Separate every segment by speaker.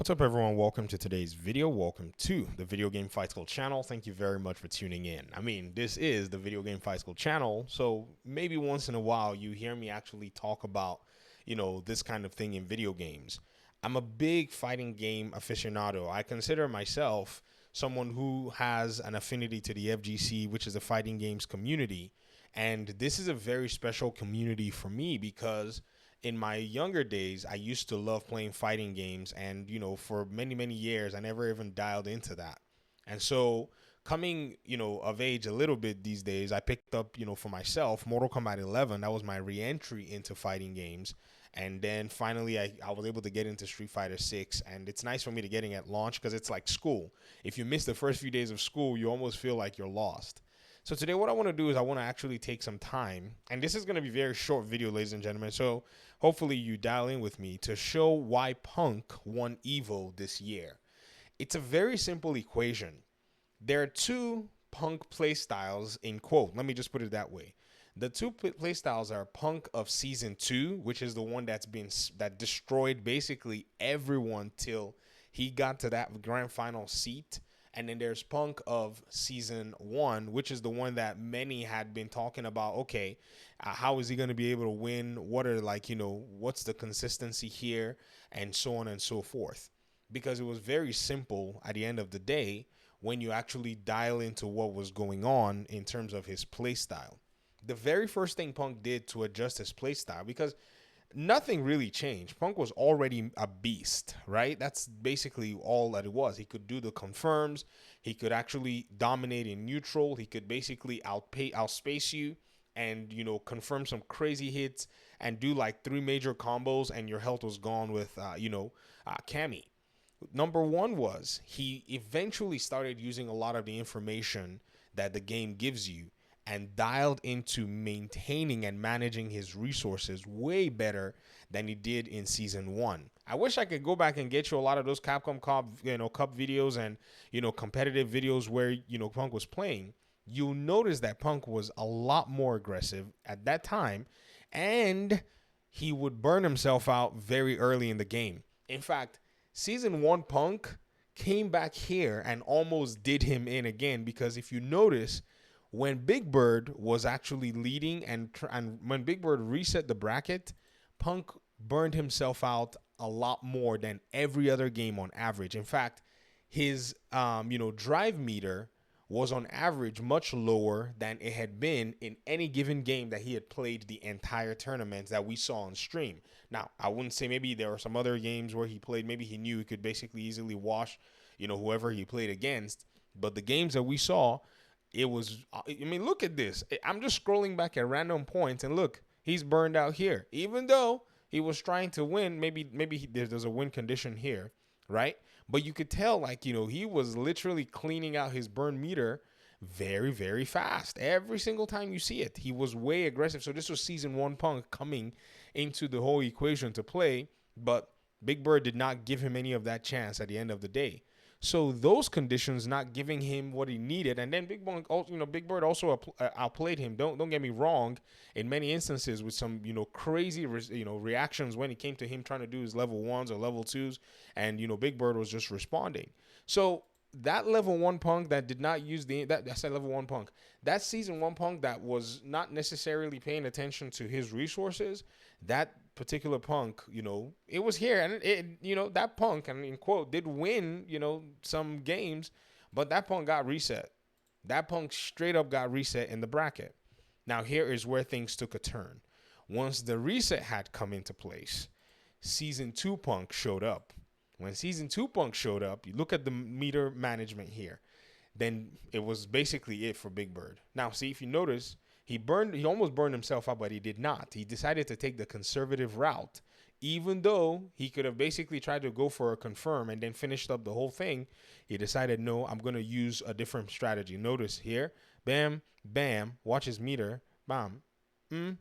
Speaker 1: What's up, everyone? Welcome to today's video. Welcome to the Video Game Fight School channel. Thank you very much for tuning in. I mean, this is the Video Game Fight School channel, so maybe once in a while you hear me actually talk about, this kind of thing in video games. I'm a big fighting game aficionado. I consider myself someone who has an affinity to the FGC, which is the fighting games community. And this is a very special community for me because in my younger days, I used to love playing fighting games. And, for many, many years, I never even dialed into that. And so, coming, of age a little bit these days, I picked up, for myself, Mortal Kombat 11. That was my re entry into fighting games. And then finally, I was able to get into Street Fighter 6. And it's nice for me to get in at launch because it's like school. If you miss the first few days of school, you almost feel like you're lost. So today what I want to do is I want to actually take some time, and this is going to be a very short video, ladies and gentlemen, so hopefully you dial in with me to show why Punk won EVO this year. It's a very simple equation. There are two Punk playstyles in quote. Let me just put it that way. The two playstyles are Punk of Season 2, which is the one that destroyed basically everyone till he got to that grand final seat. And then there's Punk of Season 1, which is the one that many had been talking about. Okay, how is he going to be able to win? What are what's the consistency here? And so on and so forth. Because it was very simple at the end of the day when you actually dial into what was going on in terms of his play style. The very first thing Punk did to adjust his play style, because nothing really changed. Punk was already a beast, right? That's basically all that it was. He could do the confirms. He could actually dominate in neutral. He could basically outspace you and, confirm some crazy hits and do like 3 major combos and your health was gone with, Cammy. Number one was he eventually started using a lot of the information that the game gives you and dialed into maintaining and managing his resources way better than he did in Season 1. I wish I could go back and get you a lot of those Capcom Cup videos and, competitive videos where, Punk was playing. You'll notice that Punk was a lot more aggressive at that time, and he would burn himself out very early in the game. In fact, Season 1 Punk came back here and almost did him in again, because if you notice, when Big Bird was actually leading and when Big Bird reset the bracket, Punk burned himself out a lot more than every other game on average. In fact, his drive meter was on average much lower than it had been in any given game that he had played the entire tournament that we saw on stream. Now, I wouldn't say maybe there were some other games where he played, maybe he knew he could basically easily wash, whoever he played against. But the games that we saw, it was, look at this. I'm just scrolling back at random points and look, he's burned out here. Even though he was trying to win, maybe there's a win condition here, right? But you could tell, he was literally cleaning out his burn meter very, very fast. Every single time you see it, he was way aggressive. So this was Season 1 Punk coming into the whole equation to play, but Big Bird did not give him any of that chance at the end of the day. So those conditions not giving him what he needed, and then Big Bird also outplayed him. Don't get me wrong. In many instances, with some crazy reactions when it came to him trying to do his level 1s or level 2s, and Big Bird was just responding. So that level 1 Punk that did not use I said level 1 Punk. That Season 1 Punk that was not necessarily paying attention to his resources. That particular Punk, it was here, and that Punk, and in quote, did win, some games, but that Punk got reset. That Punk straight up got reset in the bracket. Now here is where things took a turn. Once the reset had come into place, Season 2 Punk showed up. When Season 2 Punk showed up, you look at the meter management here, then it was basically it for Big Bird. Now, see, if you notice, he almost burned himself out, but he did not. He decided to take the conservative route, even though he could have basically tried to go for a confirm and then finished up the whole thing. He decided, no, I'm going to use a different strategy. Notice here, bam, bam, watch his meter, bam, and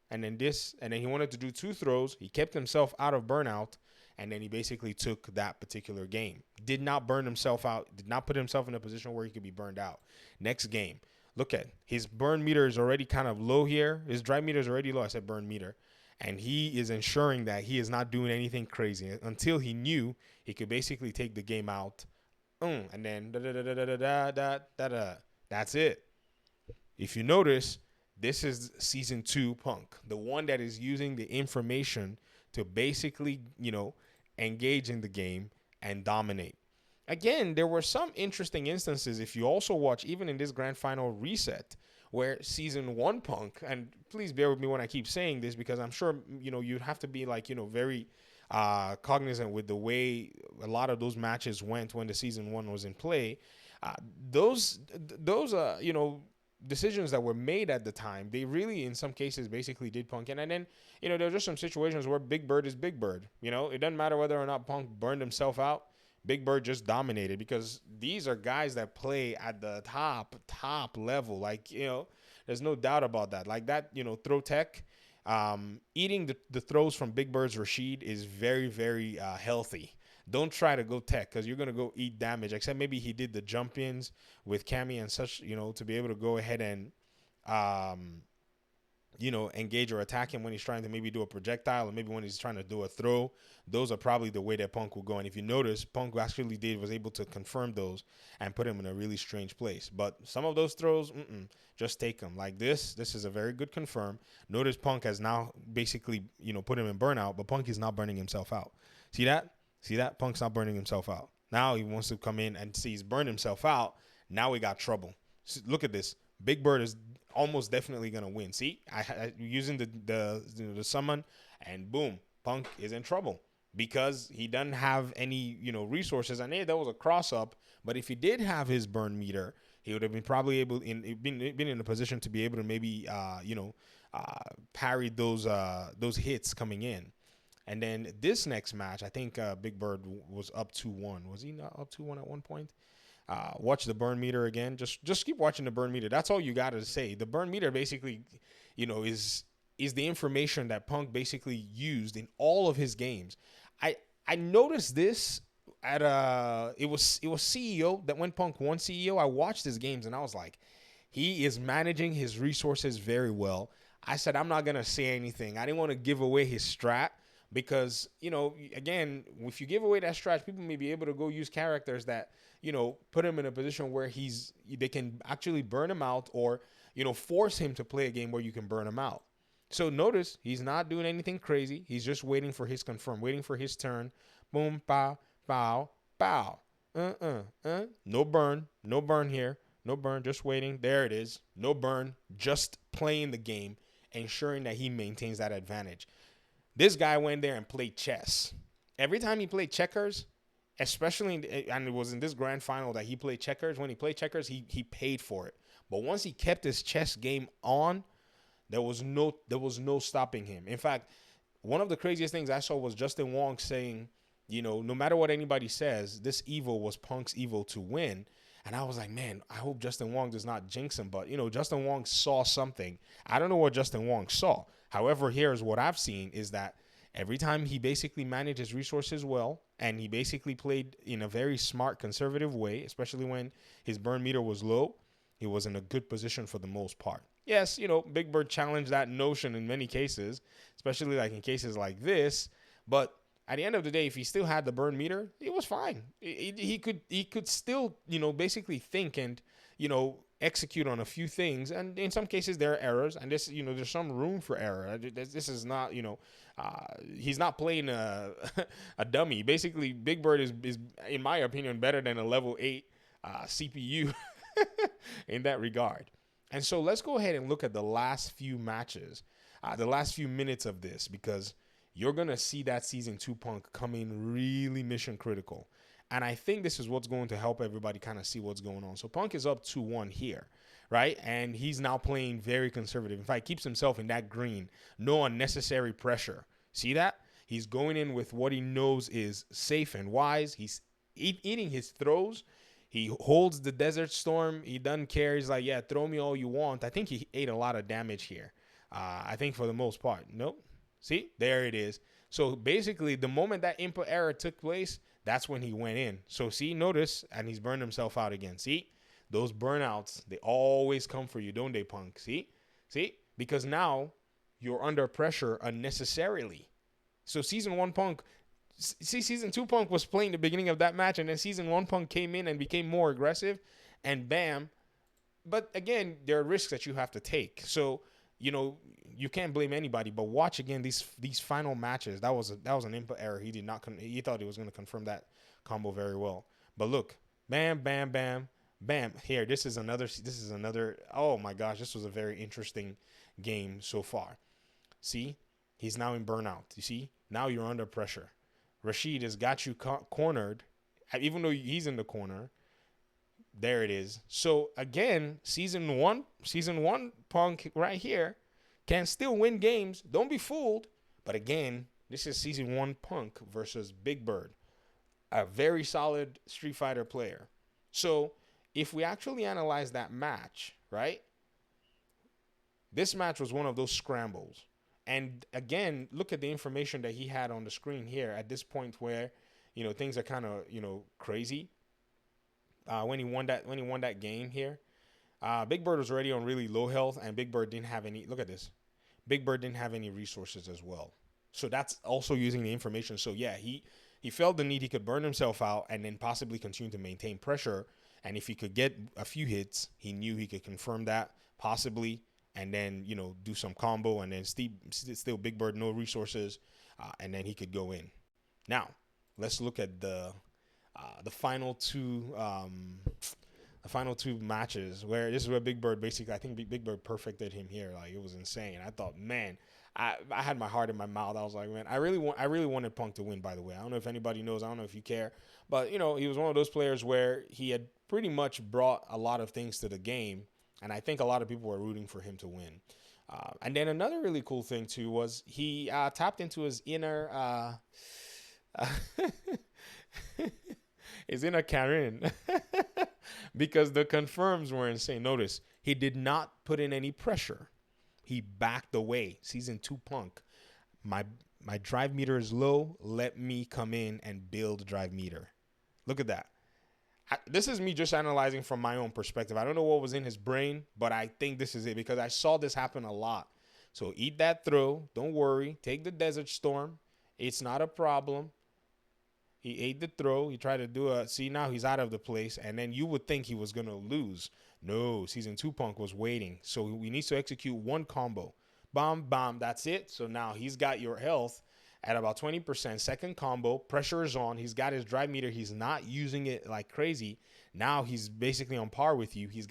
Speaker 1: then this, and then he wanted to do 2 throws. He kept himself out of burnout, and then he basically took that particular game. Did not burn himself out, did not put himself in a position where he could be burned out. Next game. Look at his burn meter is already kind of low here. His drive meter is already low. I said burn meter. And he is ensuring that he is not doing anything crazy until he knew He could basically take the game out, and then da da da da da da da da da. That's it. If you notice, this is season 2 Punk, the one that is using the information to basically, engage in the game and dominate. Again, there were some interesting instances if you also watch, even in this grand final reset, where season 1 Punk, and please bear with me when I keep saying this because I'm sure, you'd have to be like, very cognizant with the way a lot of those matches went when the season 1 was in play. Those decisions that were made at the time, they really, in some cases, basically did Punk in. And then, there were just some situations where Big Bird is Big Bird. It doesn't matter whether or not Punk burned himself out. Big Bird just dominated because these are guys that play at the top level. Like, there's no doubt about that. Like that, throw tech, eating the throws from Big Bird's Rashid is very, very healthy. Don't try to go tech because you're going to go eat damage, except maybe he did the jump ins with Cammy and such, to be able to go ahead and, engage or attack him when he's trying to maybe do a projectile or maybe when he's trying to do a throw. Those are probably the way that Punk will go. And if you notice, Punk actually was able to confirm those and put him in a really strange place. But some of those throws, just take them. Like this is a very good confirm. Notice Punk has now basically, put him in burnout, but Punk is not burning himself out. See that? Punk's not burning himself out. Now he wants to come in and see he's burned himself out. Now we got trouble. Look at this. Big Bird is almost definitely going to win. See, I using the summon, and boom, Punk is in trouble because he doesn't have any, resources. And there was a cross up, but if he did have his burn meter, he would have been probably been in a position to be able to maybe, parry those hits coming in. And then this next match, I think Big Bird was up 2-1. Was he not up 2-1 at one point? Watch the burn meter again. Just keep watching the burn meter. That's all you got to say. The burn meter basically, is the information that Punk basically used in all of his games. I noticed this at it was CEO that when Punk won CEO, I watched his games and I was like, he is managing his resources very well. I said, I'm not going to say anything. I didn't want to give away his strat. Because, again, if you give away that strat, people may be able to go use characters that, put him in a position where they can actually burn him out or, force him to play a game where you can burn him out. So notice he's not doing anything crazy. He's just waiting for his confirm, waiting for his turn. Boom, pow, pow, pow. No burn here. No burn, just waiting. There it is. No burn, just playing the game, ensuring that he maintains that advantage. This guy went there and played chess. Every time he played checkers, especially, and it was in this grand final that he played checkers. When he played checkers, he paid for it. But once he kept his chess game on, there was no stopping him. In fact, one of the craziest things I saw was Justin Wong saying, no matter what anybody says, this Evo was Punk's Evo to win. And I was like, man, I hope Justin Wong does not jinx him. But, Justin Wong saw something. I don't know what Justin Wong saw. However, here's what I've seen is that every time he basically managed his resources well, and he basically played in a very smart, conservative way, especially when his burn meter was low, he was in a good position for the most part. Yes, Big Bird challenged that notion in many cases, especially like in cases like this. But at the end of the day, if he still had the burn meter, it was fine. He could still, basically think and, execute on a few things. And in some cases there are errors, and this, there's some room for error. This is not, he's not playing a dummy. Basically, Big Bird is, in my opinion, better than a level 8 CPU in that regard. And so let's go ahead and look at the last few matches, the last few minutes of this, because you're going to see that season 2 Punk coming really mission critical. And I think this is what's going to help everybody kind of see what's going on. So Punk is up 2-1 here, right? And he's now playing very conservative. In fact, keeps himself in that green. No unnecessary pressure. See that? He's going in with what he knows is safe and wise. He's eating his throws. He holds the Desert Storm. He doesn't care. He's like, yeah, throw me all you want. I think he ate a lot of damage here. I think for the most part. Nope. See? There it is. So basically, the moment that input error took place, that's when he went in. So see, notice, and he's burned himself out again. See? Those burnouts, they always come for you, don't they, Punk? See? Because now you're under pressure unnecessarily. So season 1 Punk See, season 2 Punk was playing the beginning of that match, and then season 1 Punk came in and became more aggressive, and bam. But again, there are risks that you have to take. So, you can't blame anybody. But watch again these final matches. That was an input error. He did not. He thought he was going to confirm that combo very well. But look, bam, bam, bam, bam. Here, this is another. Oh my gosh, this was a very interesting game so far. See, he's now in burnout. You see, now you're under pressure. Rashid has got you cornered, even though he's in the corner. There it is. So again, season one Punk right here can still win games. Don't be fooled. But again, this is season 1 Punk versus Big Bird, a very solid Street Fighter player. So if we actually analyze that match, right? This match was one of those scrambles. And again, look at the information that he had on the screen here at this point where, things are kind of, crazy. When he won that game here, Big Bird was already on really low health, and Big Bird didn't have any. Look at this. Big Bird didn't have any resources as well. So that's also using the information. So yeah, he felt the need. He could burn himself out and then possibly continue to maintain pressure. And if he could get a few hits, he knew he could confirm that possibly, and then do some combo, and then still Big Bird no resources, and then he could go in. Now let's look at the final two matches, where this is where Big Bird basically, I think Big Bird perfected him here. Like, it was insane. I thought, man, I had my heart in my mouth. I was like, man, I really wanted Punk to win, by the way. I don't know if anybody knows. I don't know if you care. But, he was one of those players where he had pretty much brought a lot of things to the game, and I think a lot of people were rooting for him to win. And then another really cool thing, too, was he tapped into his inner... his inner Karen. Because the confirms were insane. Notice, he did not put in any pressure. He backed away. Season 2 Punk. My drive meter is low. Let me come in and build drive meter. Look at that. This is me just analyzing from my own perspective. I don't know what was in his brain, but I think this is it because I saw this happen a lot. So eat that throw. Don't worry. Take the Desert Storm. It's not a problem. He ate the throw. He tried to do see, now he's out of the place. And then you would think he was going to lose. No, Season 2 Punk was waiting. So we need to execute one combo. Bomb, bomb. That's it. So now he's got your health at about 20%. Second combo. Pressure is on. He's got his drive meter. He's not using it like crazy. Now he's basically on par with you. He's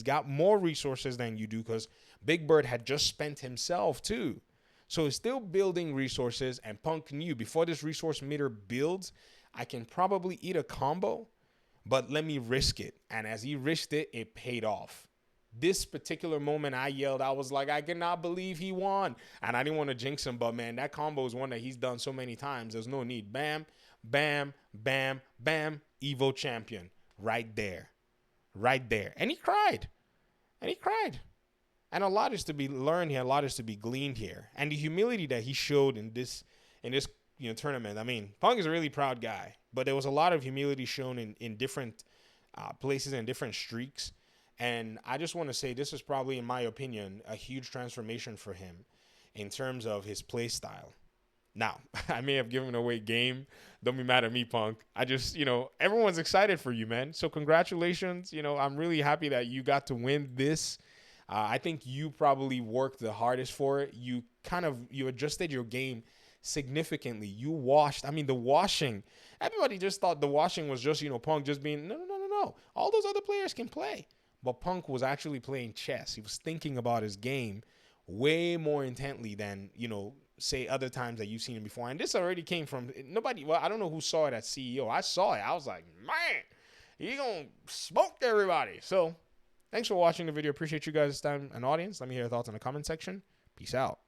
Speaker 1: got more resources than you do because Big Bird had just spent himself too. So he's still building resources, and Punk knew before this resource meter builds, I can probably eat a combo, but let me risk it. And as he risked it, it paid off. This particular moment, I yelled. I was like, I cannot believe he won. And I didn't want to jinx him, but man, that combo is one that he's done so many times. There's no need. Bam, bam, bam, bam. Evo champion. Right there. Right there. And he cried. And a lot is to be learned here. A lot is to be gleaned here. And the humility that he showed in this tournament. I mean, Punk is a really proud guy, but there was a lot of humility shown in different places and different streaks. And I just want to say this is probably, in my opinion, a huge transformation for him in terms of his play style. Now, I may have given away game. Don't be mad at me, Punk. I just, everyone's excited for you, man. So congratulations. I'm really happy that you got to win this. I think you probably worked the hardest for it. You adjusted your game significantly. You washed. I mean, the washing. Everybody just thought the washing was just, Punk just being, no. All those other players can play. But Punk was actually playing chess. He was thinking about his game way more intently than, say other times that you've seen him before. And this already came from nobody. Well, I don't know who saw it at CEO. I saw it. I was like, man, he gonna smoke everybody. So thanks for watching the video. Appreciate you guys' time and audience. Let me hear your thoughts in the comment section. Peace out.